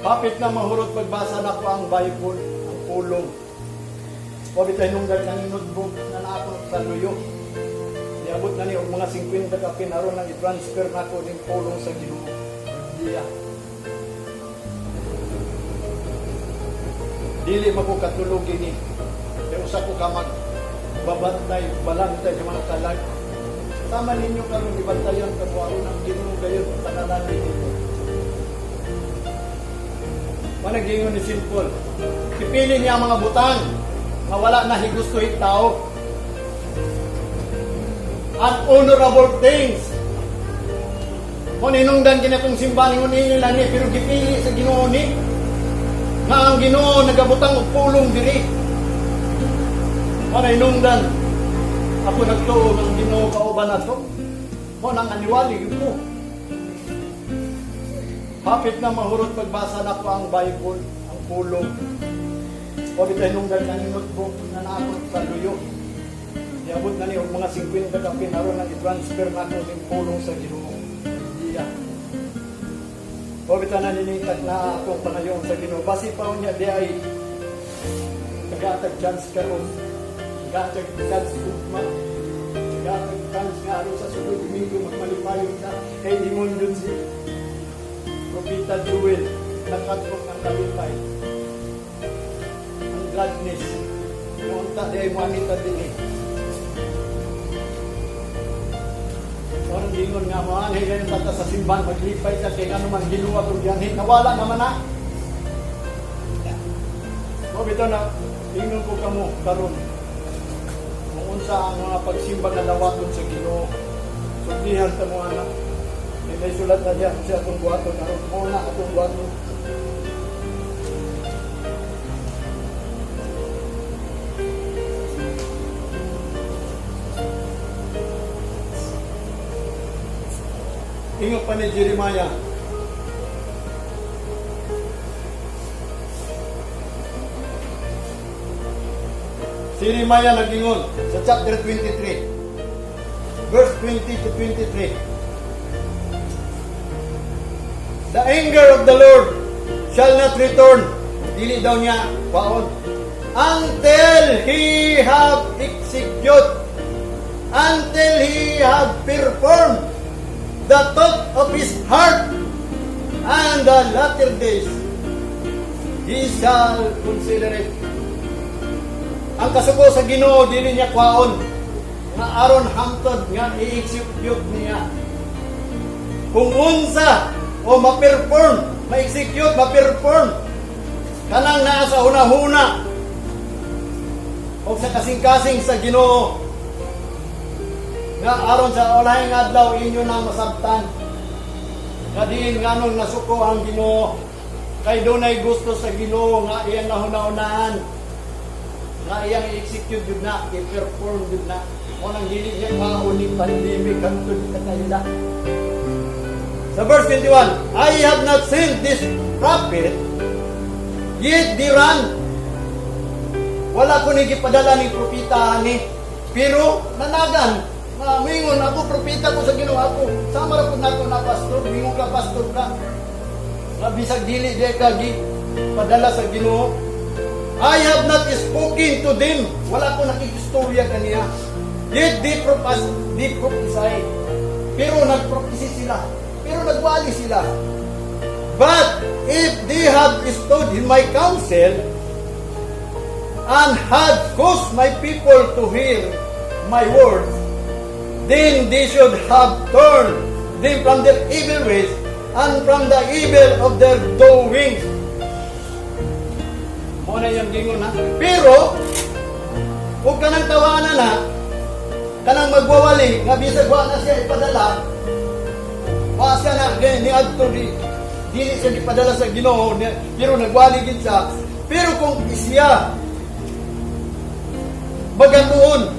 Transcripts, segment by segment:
Hapit na mahurot pagbasa na ko ang Bible, ang pulong. Wabit ay nung ng notebook na naakot sa luyo. Niabot na niyo mga 50 ka pinaron nang i-transfer na ko ng pulong sa Ginoo. Diya. Dili mo ko katulog ini. Kaya usa ko ka magbabantay, balantay sa mga talag. Tama ninyo karon ibantayan ka mo aron ang Ginoo gayon tananan ninyo. Managingon ni simple. Pipili niya ang mga butang na wala na higustuhin tao. Unhonorable things. Kung inungdan kinatong simbahan ng nila ni, pero gipili sa Ginoo ni. Nga ang Ginoo nagabutang og pulong diri. Kung inungdan, ako nagtuo ng Ginoo kauban nato. Kung nang aniwali ko. Hapit na mahurot pagbasa na ko ang Bible, ang pulong. Wabit ay nungdan ng notebook na naakot sa luyo. Niabot na niyo mga 50 ka pinaron na i-transfer na ko ng pulong sa Ginoo. Diya. Wabit na ninikat na akong panayon sa Ginoo. Basi pa niya di ay tagatag chance karon. Tagatag chance ugma. Tagatag chance nga aron sa sunod domingo magmalipayon na kay Dimon dun si Propita Joel, nakatok ng kalipay. Ang gladness. Munta di ay muamita din eh. Parang gingon nga mga ngayon tata sa simbahan, maglipay sa kaya ano man ginuwa kung yan. Nawala naman na. So bito na, gingon ko kamo karon. Kung unsa ang mga pagsimba na lawaton sa Ginoo. Sublihan sa mga anak. May sulat na dyan siya itong buhaton. Muna itong buhaton. Ingat pa ni Jeremiah. Si Jeremiah nag-ingon sa chapter 23. Verse 20 to 23. The anger of the Lord shall not return. Dili daw niya paon. Until He have execute. Until He have performed the thought of His heart. And the latter days He shall consider it. Ang kasuko sa Ginoo dili niya kwaon. Nga aron hangtod nga i-execute niya. Kung unsa o ma-perform, ma-execute, ma-perform kanang naa sa hunahuna o sa kasing-kasing sa Ginoo nga aron sa ulahing adlaw inyo na masabtan nga diin nganong nasuko ang Ginoo kay dunay gusto sa Ginoo nga iyang nahuna-unahan nga iyang i-execute yun na, i-perform yun na o nang dili niya kauning pandemic kanto di katayla. Sa verse 21, I have not sent this prophet, yet they run. Wala ko nigipadala ni propita ni, pero nanagan. Mingon ako, propita ko sa Ginoo ako. Sama ra pud nato na pastor, mingon ka pastor ka. Bisag dili di ka padala sa Ginoo. I have not spoken to them. Wala ko nakikistorya kaniya. Yet they prophesy. Pero nagprophecy sila. Pero nagwali sila. But if they had stood in my counsel and had caused my people to hear my words, then they should have turned them from their evil ways and from the evil of their doings. Muna yung gingon ha. Pero, huwag ka nang tawanan ha, kanang magwawali, nga bisag wa na siya ipadala, Asa na ni adto dili siya gipadala sa Ginoo pero nagwaligid siya. Pero kung siya magatuon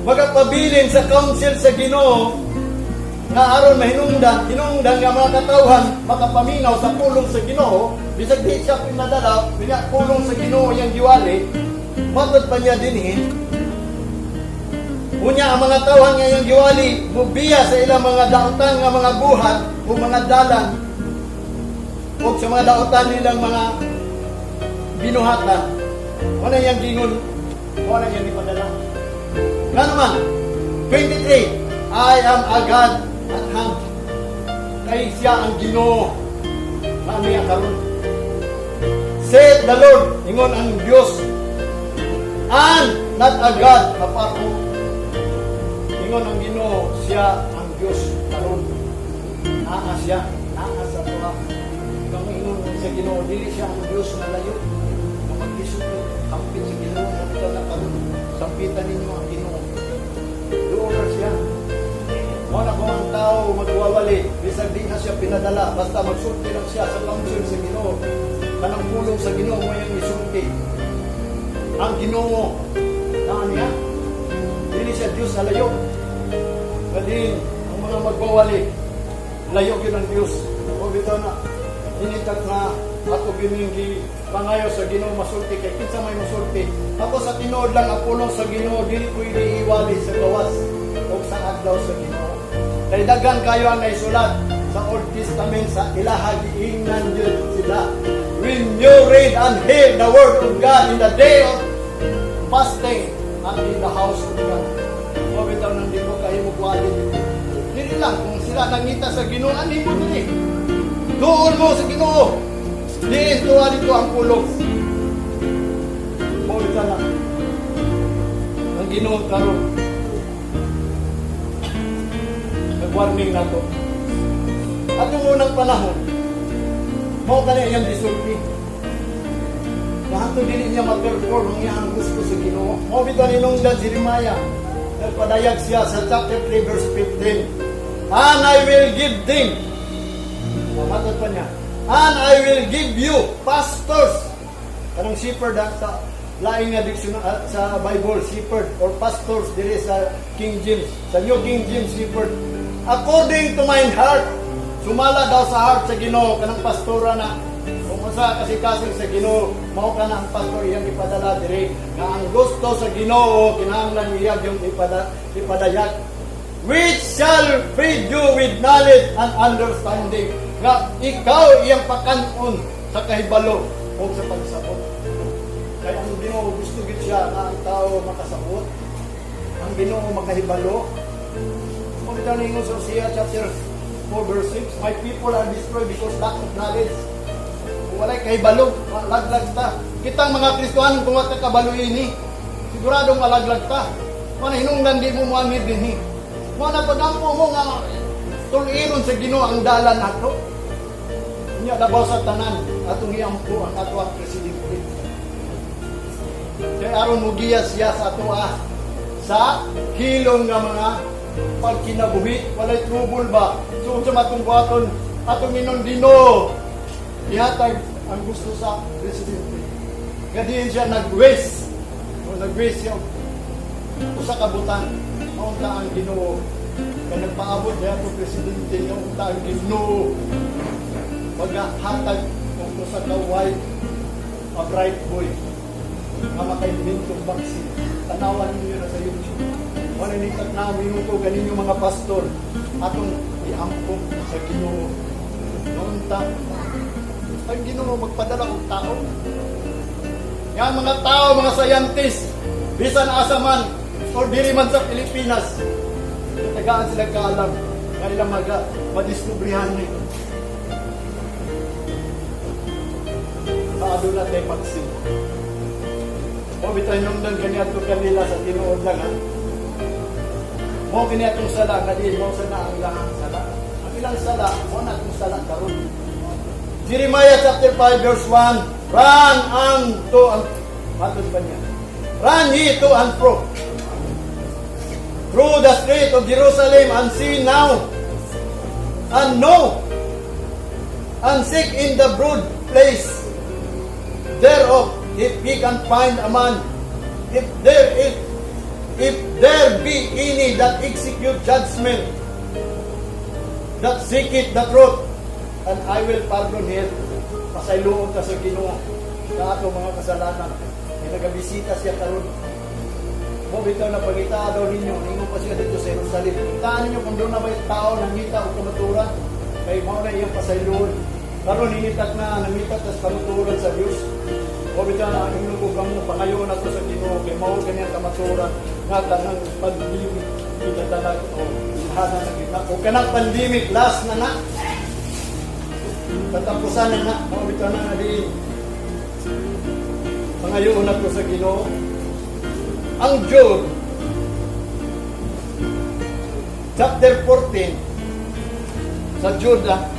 magapabilin sa council sa Ginoo nga aron mahinungdan nga mga katawhan makapaminaw sa pulong sa Ginoo bisag di siya pinadala binya pulong sa Ginoo yang giwali matod pa niya dinhi. Unya ang mga tawhan ngayong giwali, mubiya sa ilang mga daotang nga mga buhat o mga dalan. o sa mga daotan nilang mga binuhatan. Wala yang gingon, wala yang ipadala. Nga naman, 23, I am a God at hand. Kay siya ang Ginoo na niya karon. Said the Lord, ingon ang Diyos, and not a God apart from. Ingon ang Ginoo, siya ang Diyos karon. Naa siya, naa sa tuwa. Kung ingon sa Ginoo, dili siya ang Diyos na layo. Mag-isip kampit sa Ginoo, nandito na karon. Sampitan ninyo ang Ginoo. Doon na siya. Muna kung ang tao magwawali, bisag di na siya pinadala, basta magsulti lang siya sa council sa Ginoo. Kanang pulong sa Ginoo mo yung isulti. Ang Ginoo, naan niya? Dili siya Diyos na layo. Kadin, ang mga magwawali, layo yun ang Diyos. O bito na, initak na ako biningi pangayo sa Ginoo masulti kay kinsa may masulti. Ako sa tinuod lang ang pulong sa Ginoo, dili ko iwali sa gawas o sa adlaw sa Ginoo. Kay daghan kayo ang naisulat sa Old Testament sa ilaha giingnan yun sila. When you read and hear the word of God in the day of fasting and in the house of God. O bitaw nang di ko kayo magwali. Dili lang kung sila nangita sa Ginoo, ani mo dili. Doon mo sa Ginoo. Diin tuwa dito ang pulong. O bitaw na. Ang Ginoo karon. Nag-warning na to. At yung unang panahon, mo ka na iyang disulti. Lahat to dili niya ma-perform ang iyang gusto sa Ginoo. Mo bitaw ninong dan Jeremiah. Nagpadayag siya sa chapter 3 verse 15. And I will give them. Mamatod pa niya. And I will give you pastors. Kanang shepherd sa laing nga dictionary sa Bible, shepherd or pastors diri sa King James. Sa New King James, shepherd. According to mine heart. Sumala daw sa heart sa Ginoo kanang pastora na. Kung sa kasi sa Ginoo, mao ka na ang pastor iyang ipadala diri. Nga ang gusto sa Ginoo kinahanglan niya yung ipadayag. Which shall feed you with knowledge and understanding. Nga ikaw iyang pakanon sa kahibalo o sa pagsabot. Kaya ang Ginoo gusto gid siya nga ang tao makasabot. Ang Ginoo makahibalo. Kung ito ninyo sa Hosea chapter 4 verse 6, my people are destroyed because lack of knowledge. Kung walay kahibalo, malaglag ta. Kitang mga Kristohanon kung wala kabalo ini, siguradong malaglag ta. Kung hinungdan di mo muamid din. Kung napagampo mo nga tuliron sa Ginoo ang dalan nato. Niya dabaw sa tanan atong iampo ang ato ang presidente. Kaya aron mo giyas siya sa ato sa hilong nga mga pagkinabuhi, walay trouble ba? So sa matungbaton atong inondino ihatag ang gusto sa presidente. Gadiin siya nag-waste. O nag-waste siya usa ka butang. Maunta ang Ginoo. Kaya nagpaabot niya ito presidente niya unta ang Ginoo. Maghatag ng usa ka white a bright boy nga makainventong vaccine. Tanawan ninyo na sa YouTube. Wala nikat na minuto ganin yung mga pastor atong iampong sa Ginoo. Maunta ang Ginoo magpadala og tao. Yang mga tao, mga scientist, bisan asa man o diri man sa Pilipinas, tagaan sila kaalam nga ilang madiskubrihan ni. Paado na tayo vaccine. O bitay nung doon ganito kanila sa tinuod lang ha. Mo kiniyatong sala, nga di mo sana ang lahang sala. Ang ilang sala, mo na itong sala karon. Jeremiah chapter 5 verse 1, run unto and matod pa niya. Run ye to and fro through the street of Jerusalem and see now and know and seek in the broad place thereof if ye can find a man, if there be any that execute judgment, that seeketh the truth, and I will pardon him. Pasayloon ka sa Ginoo sa ato mga kasalanan. May nagabisita siya karon. Mo bitaw na pagita daw ninyo, ninyo pa siya dito sa Jerusalem. Taan ninyo kung doon na may tao nangita o kamaturan, kay mao na iyang pasayloon. karon hinitat na namitat sa kaluturan sa Dios. O bitaw na ang inuugang mo pangayo na to sa Ginoo kay mao kanya kamaturan nga tanang pandemic pinadala o hana na gitna o kanang pandemic last na na. Katapusan na na mao bitaw na diin. Pangayo na to sa Ginoo. Ang Job chapter 14 sa Judah